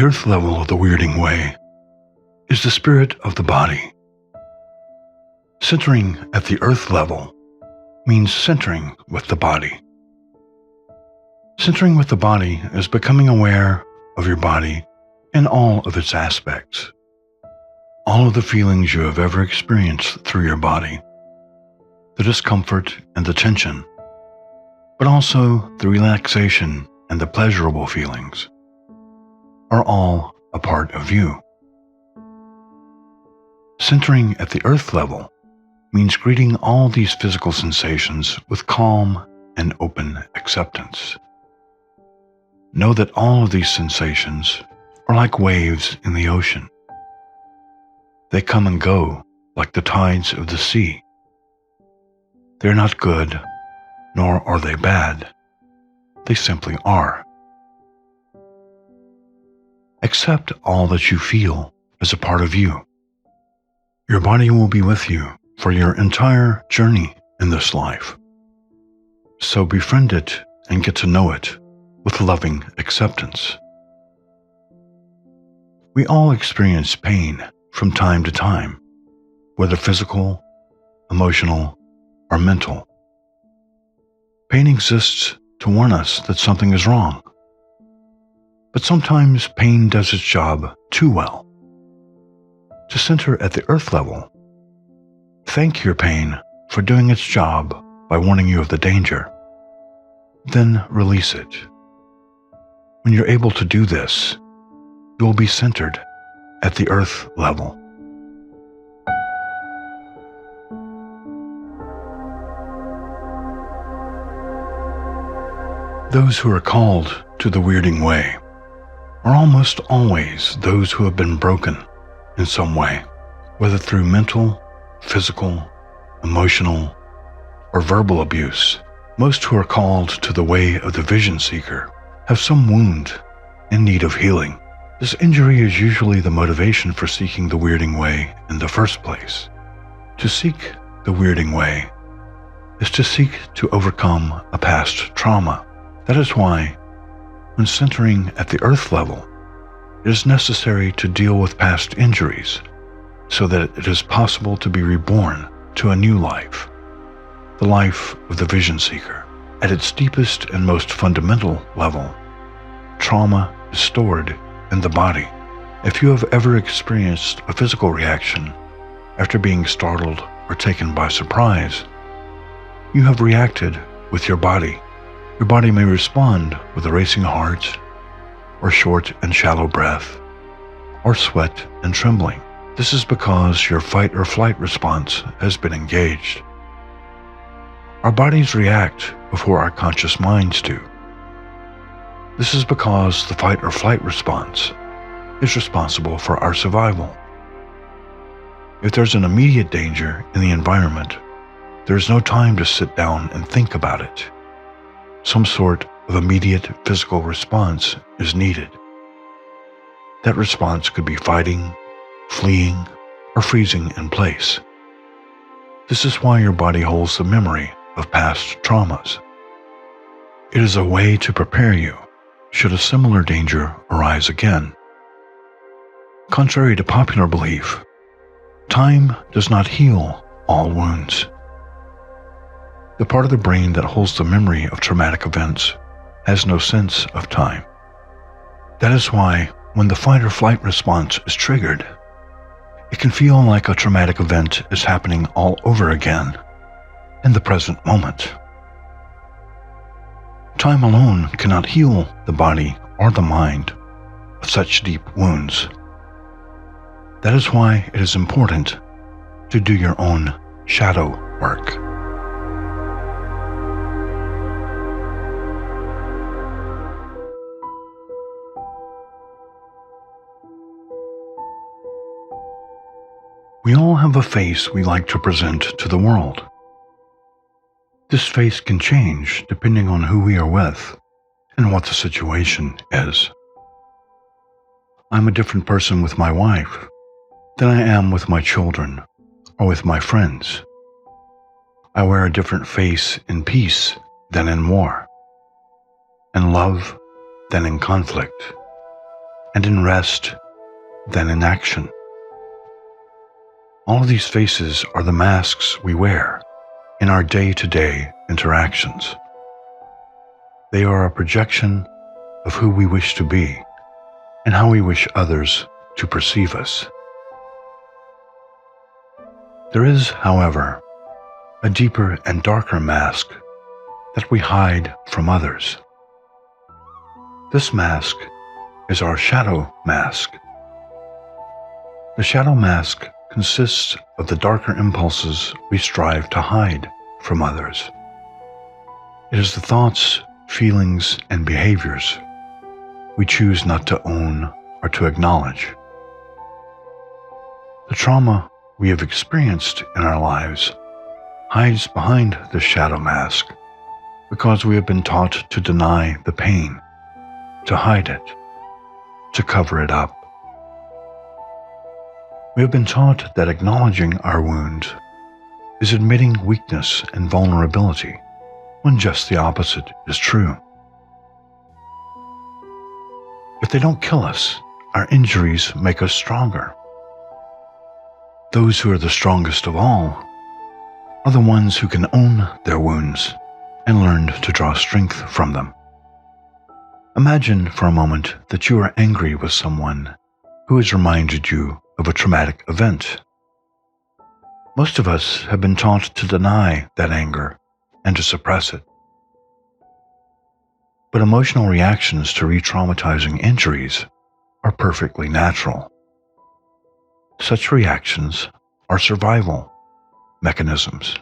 The earth level of the Wyrding Way is the spirit of the body. Centering at the earth level means centering with the body. Centering with the body is becoming aware of your body in all of its aspects. All of the feelings you have ever experienced through your body, the discomfort and the tension, but also the relaxation and the pleasurable feelings, are all a part of you. Centering at the earth level means greeting all these physical sensations with calm and open acceptance. Know that all of these sensations are like waves in the ocean. They come and go like the tides of the sea. They're not good, nor are they bad. They simply are. Accept all that you feel as a part of you. Your body will be with you for your entire journey in this life. So befriend it and get to know it with loving acceptance. We all experience pain from time to time, whether physical, emotional, or mental. Pain exists to warn us that something is wrong. But sometimes pain does its job too well. To center at the earth level, thank your pain for doing its job by warning you of the danger. Then release it. When you're able to do this, you will be centered at the earth level. Those who are called to the Wyrding Way are almost always those who have been broken in some way, whether through mental, physical, emotional, or verbal abuse. Most who are called to the way of the vision seeker have some wound in need of healing. This injury is usually the motivation for seeking the Wyrding Way in the first place. To seek the Wyrding Way is to seek to overcome a past trauma. That is why, when centering at the earth level, it is necessary to deal with past injuries so that it is possible to be reborn to a new life, the life of the vision seeker. At its deepest and most fundamental level, trauma is stored in the body. If you have ever experienced a physical reaction after being startled or taken by surprise, you have reacted with your body. Your body may respond with a racing heart, or short and shallow breath, or sweat and trembling. This is because your fight or flight response has been engaged. Our bodies react before our conscious minds do. This is because the fight or flight response is responsible for our survival. If there's an immediate danger in the environment, there's no time to sit down and think about it. Some sort of immediate physical response is needed. That response could be fighting, fleeing, or freezing in place. This is why your body holds the memory of past traumas. It is a way to prepare you should a similar danger arise again. Contrary to popular belief, time does not heal all wounds. The part of the brain that holds the memory of traumatic events has no sense of time. That is why when the fight or flight response is triggered, it can feel like a traumatic event is happening all over again in the present moment. Time alone cannot heal the body or the mind of such deep wounds. That is why it is important to do your own shadow work. We all have a face we like to present to the world. This face can change depending on who we are with and what the situation is. I'm a different person with my wife than I am with my children or with my friends. I wear a different face in peace than in war, in love than in conflict, and in rest than in action. All of these faces are the masks we wear in our day-to-day interactions. They are a projection of who we wish to be and how we wish others to perceive us. There is, however, a deeper and darker mask that we hide from others. This mask is our shadow mask. The shadow mask consists of the darker impulses we strive to hide from others. It is the thoughts, feelings, and behaviors we choose not to own or to acknowledge. The trauma we have experienced in our lives hides behind the shadow mask because we have been taught to deny the pain, to hide it, to cover it up. We have been taught that acknowledging our wounds is admitting weakness and vulnerability, when just the opposite is true. If they don't kill us, our injuries make us stronger. Those who are the strongest of all are the ones who can own their wounds and learn to draw strength from them. Imagine for a moment that you are angry with someone who has reminded you of a traumatic event. Most of us have been taught to deny that anger and to suppress it. But emotional reactions to re-traumatizing injuries are perfectly natural. Such reactions are survival mechanisms.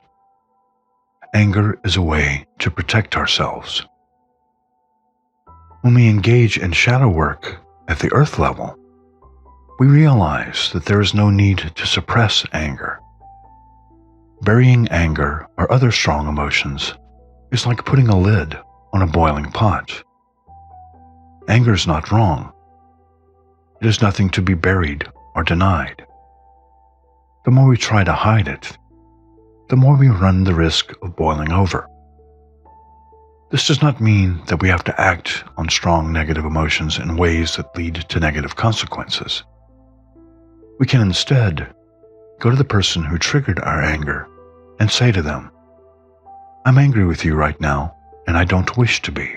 Anger is a way to protect ourselves. When we engage in shadow work at the earth level, we realize that there is no need to suppress anger. Burying anger or other strong emotions is like putting a lid on a boiling pot. Anger is not wrong. It is nothing to be buried or denied. The more we try to hide it, the more we run the risk of boiling over. This does not mean that we have to act on strong negative emotions in ways that lead to negative consequences. We can instead go to the person who triggered our anger and say to them, "I'm angry with you right now, and I don't wish to be.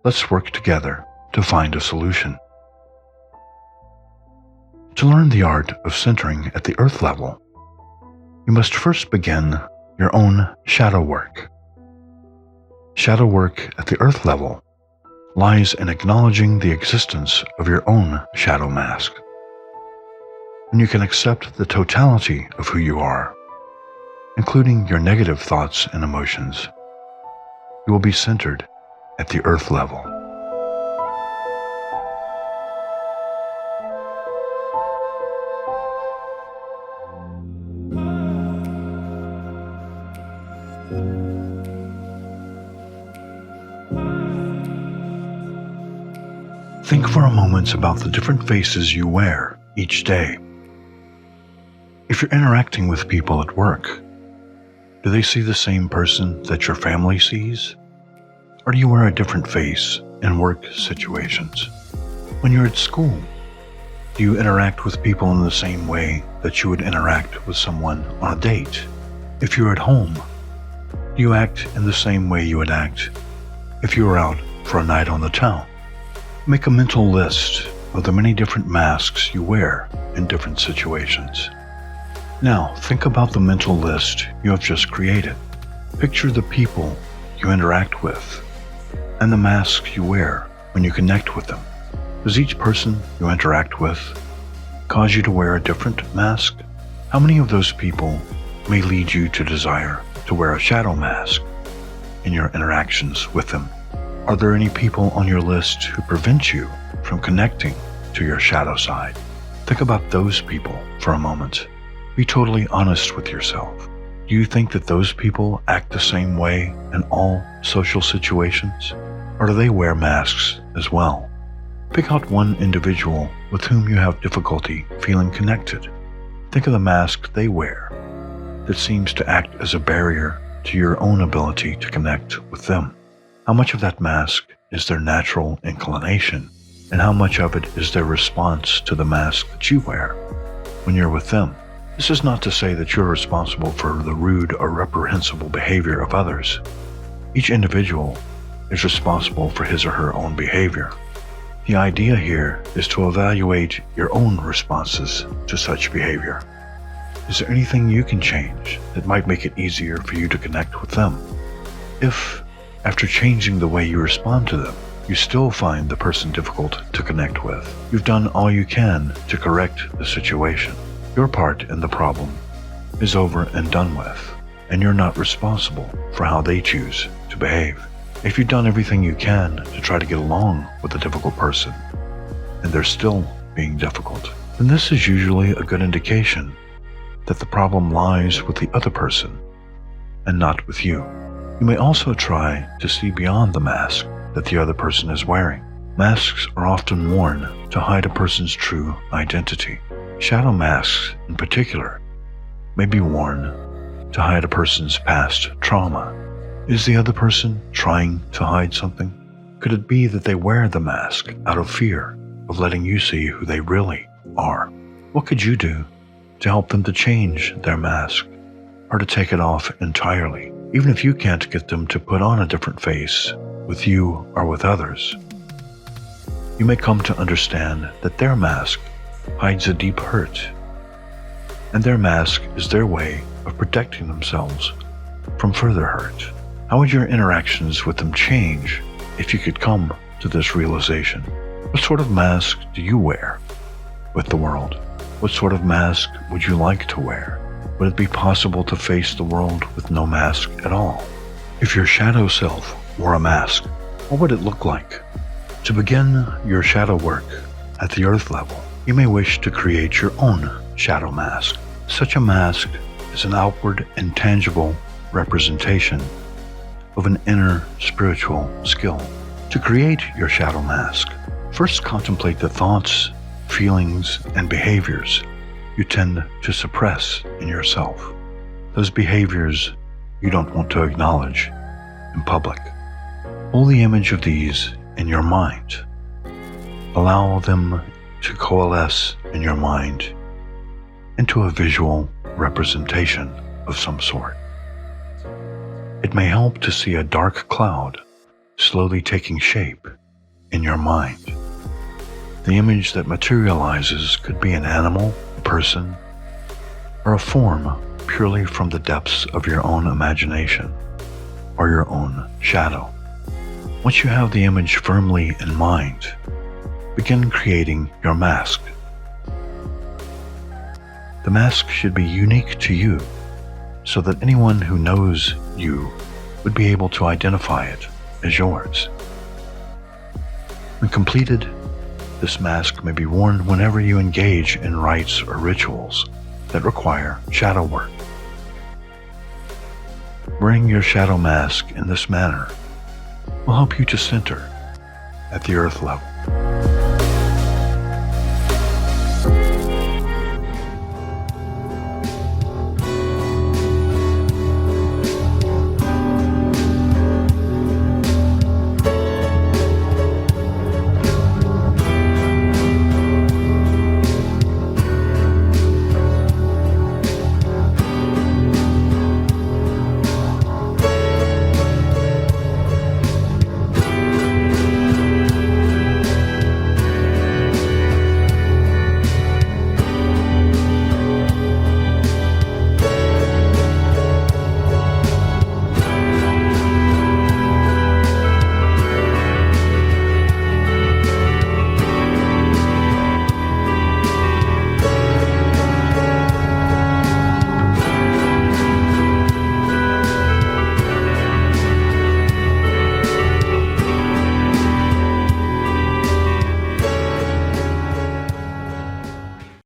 Let's work together to find a solution." To learn the art of centering at the earth level, you must first begin your own shadow work. Shadow work at the earth level lies in acknowledging the existence of your own shadow mask. When you can accept the totality of who you are, including your negative thoughts and emotions, you will be centered at the earth level. Think for a moment about the different faces you wear each day. If you're interacting with people at work, do they see the same person that your family sees? Or do you wear a different face in work situations? When you're at school, do you interact with people in the same way that you would interact with someone on a date? If you're at home, do you act in the same way you would act if you were out for a night on the town? Make a mental list of the many different masks you wear in different situations. Now, think about the mental list you have just created. Picture the people you interact with and the masks you wear when you connect with them. Does each person you interact with cause you to wear a different mask? How many of those people may lead you to desire to wear a shadow mask in your interactions with them? Are there any people on your list who prevent you from connecting to your shadow side? Think about those people for a moment. Be totally honest with yourself. Do you think that those people act the same way in all social situations? Or do they wear masks as well? Pick out one individual with whom you have difficulty feeling connected. Think of the mask they wear that seems to act as a barrier to your own ability to connect with them. How much of that mask is their natural inclination and how much of it is their response to the mask that you wear when you're with them. This is not to say that you're responsible for the rude or reprehensible behavior of others. Each individual is responsible for his or her own behavior. The idea here is to evaluate your own responses to such behavior. Is there anything you can change that might make it easier for you to connect with them? If, after changing the way you respond to them, you still find the person difficult to connect with, you've done all you can to correct the situation. Your part in the problem is over and done with, and you're not responsible for how they choose to behave. If you've done everything you can to try to get along with a difficult person, and they're still being difficult, then this is usually a good indication that the problem lies with the other person and not with you. You may also try to see beyond the mask that the other person is wearing. Masks are often worn to hide a person's true identity. Shadow masks, in particular, may be worn to hide a person's past trauma. Is the other person trying to hide something? Could it be that they wear the mask out of fear of letting you see who they really are? What could you do to help them to change their mask or to take it off entirely? Even if you can't get them to put on a different face with you or with others, you may come to understand that their mask hides a deep hurt, and their mask is their way of protecting themselves from further hurt. How would your interactions with them change if you could come to this realization? What sort of mask do you wear with the world? What sort of mask would you like to wear? Would it be possible to face the world with no mask at all? If your shadow self wore a mask, what would it look like? To begin your shadow work at the earth level, you may wish to create your own shadow mask. Such a mask is an outward and tangible representation of an inner spiritual skill. To create your shadow mask, first contemplate the thoughts, feelings, and behaviors you tend to suppress in yourself. Those behaviors you don't want to acknowledge in public. Hold the image of these in your mind. Allow them to coalesce in your mind into a visual representation of some sort. It may help to see a dark cloud slowly taking shape in your mind. The image that materializes could be an animal, a person, or a form purely from the depths of your own imagination or your own shadow. Once you have the image firmly in mind, begin creating your mask. The mask should be unique to you, so that anyone who knows you would be able to identify it as yours. When completed, this mask may be worn whenever you engage in rites or rituals that require shadow work. Wearing your shadow mask in this manner will help you to center at the earth level.